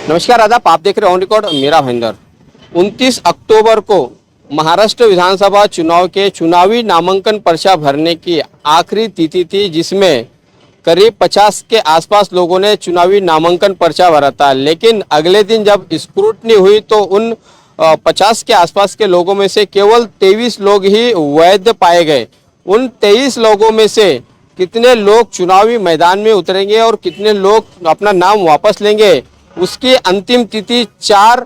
नमस्कार आदाब, आप देख रहे ऑन रिकॉर्ड मेरा भाईंदर। 29 अक्टूबर को महाराष्ट्र विधानसभा चुनाव के चुनावी नामांकन पर्चा भरने की आखिरी तिथि थी, जिसमें करीब 50 के आसपास लोगों ने चुनावी नामांकन पर्चा भरा था। लेकिन अगले दिन जब स्क्रूटनी हुई तो उन 50 के आसपास के लोगों में से केवल 23 लोग ही वैध पाए गए। उन 23 लोगों में से कितने लोग चुनावी मैदान में उतरेंगे और कितने लोग अपना नाम वापस लेंगे, उसकी अंतिम तिथि 4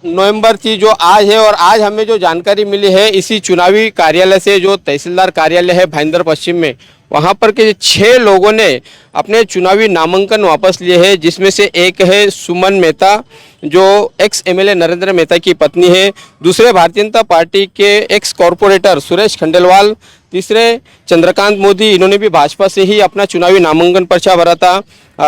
नवंबर थी, जो आज है। और आज हमें जो जानकारी मिली है इसी चुनावी कार्यालय से, जो तहसीलदार कार्यालय है भाईंदर पश्चिम में, वहां पर के 6 लोगों ने अपने चुनावी नामांकन वापस लिए हैं, जिसमें से एक है सुमन मेहता, जो एक्स एमएलए नरेंद्र मेहता की पत्नी है। दूसरे भारतीय जनता पार्टी के एक्स कॉरपोरेटर सुरेश खंडेलवाल। तीसरे चंद्रकांत मोदी, इन्होंने भी भाजपा से ही अपना चुनावी नामांकन पर्चा भरा था।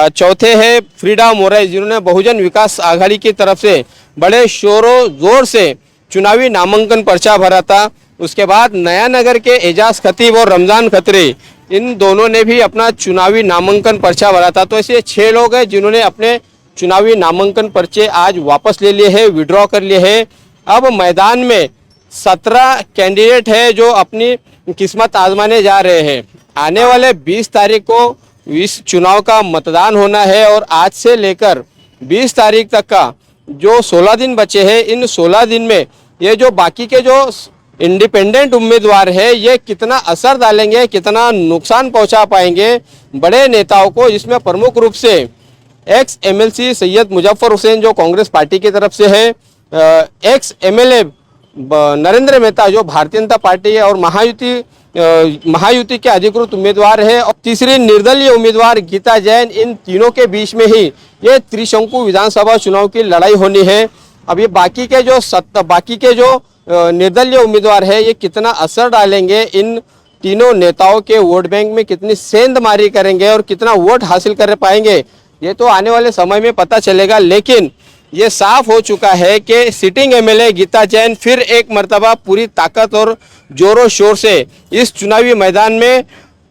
चौथे है फ्रीडा मोराई, जिन्होंने बहुजन विकास आघाड़ी की तरफ से बड़े शोरों जोर से चुनावी नामांकन पर्चा भरा था। उसके बाद नया नगर के एजाज खतीब और रमजान खत्री, इन दोनों ने भी अपना चुनावी नामांकन पर्चा भरा था। तो ऐसे 6 लोग हैं जिन्होंने अपने चुनावी नामांकन पर्चे आज वापस ले लिए हैं, विड्रॉ कर लिए हैं। अब मैदान में 17 कैंडिडेट है जो अपनी किस्मत आजमाने जा रहे हैं। आने वाले 20 तारीख को इस चुनाव का मतदान होना है और आज से लेकर 20 तारीख तक का जो 16 दिन बचे हैं, इन 16 दिन में ये जो बाकी के जो इंडिपेंडेंट उम्मीदवार है, ये कितना असर डालेंगे, कितना नुकसान पहुंचा पाएंगे बड़े नेताओं को, जिसमें प्रमुख रूप से एक्स एमएलसी सैयद मुजफ्फर हुसैन जो कांग्रेस पार्टी की तरफ से है, एक्स एमएलए नरेंद्र मेहता जो भारतीय जनता पार्टी है और महायुति के अधिकृत उम्मीदवार है, और तीसरी निर्दलीय उम्मीदवार गीता जैन। इन तीनों के बीच में ही ये त्रिशंकु विधानसभा चुनाव की लड़ाई होनी है। अब ये बाकी के जो निर्दलीय उम्मीदवार है, ये कितना असर डालेंगे, इन तीनों नेताओं के वोट बैंक में कितनी सेंधमारी करेंगे और कितना वोट हासिल कर पाएंगे, ये तो आने वाले समय में पता चलेगा। लेकिन ये साफ हो चुका है कि सिटिंग एमएलए गीता जैन फिर एक मर्तबा पूरी ताकत और जोरों शोर से इस चुनावी मैदान में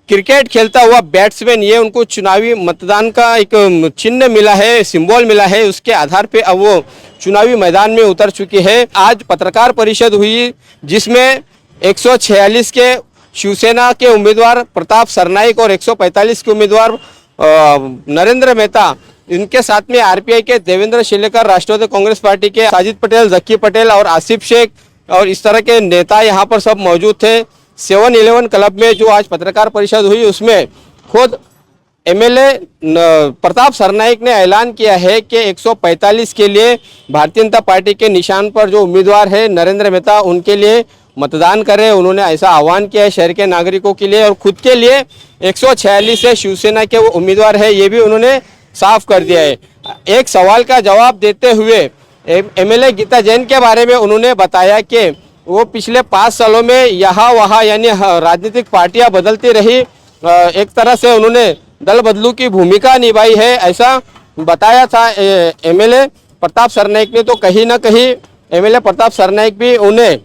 क्रिकेट खेलता हुआ बैट्समैन, ये उनको चुनावी मतदान का एक चिन्ह मिला है, सिंबल मिला है, उसके आधार पे अब वो चुनावी मैदान में उतर चुकी है। आज पत्रकार परिषद हुई, जिसमें 146 के शिवसेना के उम्मीदवार प्रताप सरनाईक और 145 के उम्मीदवार नरेंद्र मेहता, इनके साथ में आरपीआई के देवेंद्र शिलेकर, राष्ट्रवादी कांग्रेस पार्टी के साजिद पटेल, जक्की पटेल और आसिफ शेख और इस तरह के नेता यहाँ पर सब मौजूद थे। 7-11 क्लब में जो आज पत्रकार परिषद हुई, उसमें खुद एमएलए प्रताप सरनाईक ने ऐलान किया है कि 145 के लिए भारतीय जनता पार्टी के निशान पर जो उम्मीदवार है नरेंद्र मेहता, उनके लिए मतदान करें। उन्होंने ऐसा आह्वान किया है शहर के नागरिकों के लिए, और खुद के लिए 146 से शिवसेना के वो उम्मीदवार है, ये भी उन्होंने साफ कर दिया है। एक सवाल का जवाब देते हुए एमएलए गीता जैन के बारे में उन्होंने बताया कि वो पिछले 5 सालों में यहाँ वहाँ यानी राजनीतिक पार्टियां बदलती रही, एक तरह से उन्होंने दल बदलू की भूमिका निभाई है, ऐसा बताया था एमएलए प्रताप सरनाईक ने। तो कहीं ना कहीं एमएलए प्रताप सरनाईक भी उन्हें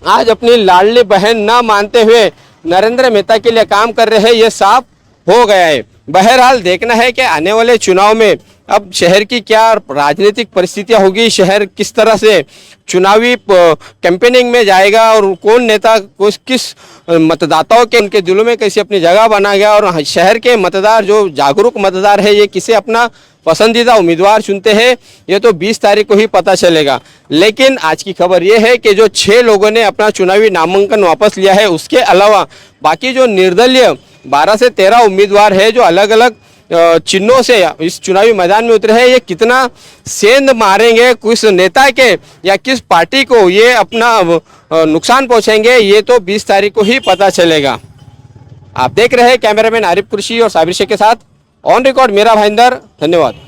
आज अपनी लाडली बहन ना मानते हुए नरेंद्र मेहता के लिए काम कर रहे हैं, ये साफ हो गया है। बहरहाल देखना है कि आने वाले चुनाव में अब शहर की क्या राजनीतिक परिस्थितियां होगी, शहर किस तरह से चुनावी कैंपेनिंग में जाएगा और कौन नेता किस मतदाताओं के उनके दिलों में कैसे अपनी जगह बना गया, और शहर के मतदार जो जागरूक मतदार है, ये किसे अपना पसंदीदा उम्मीदवार चुनते हैं, ये तो 20 तारीख को ही पता चलेगा। लेकिन आज की खबर ये है कि जो 6 लोगों ने अपना चुनावी नामांकन वापस लिया है, उसके अलावा बाकी जो निर्दलीय 12 से 13 उम्मीदवार है जो अलग अलग चिन्हों से इस चुनावी मैदान में उतरे हैं, ये कितना सेंध मारेंगे किस नेता के या किस पार्टी को ये अपना नुकसान पहुंचाएंगे, ये तो 20 तारीख को ही पता चलेगा। आप देख रहे हैं कैमरामैन आरिफ कुरशी और साबिर शेख के साथ ऑन रिकॉर्ड मेरा भाईंदर। धन्यवाद।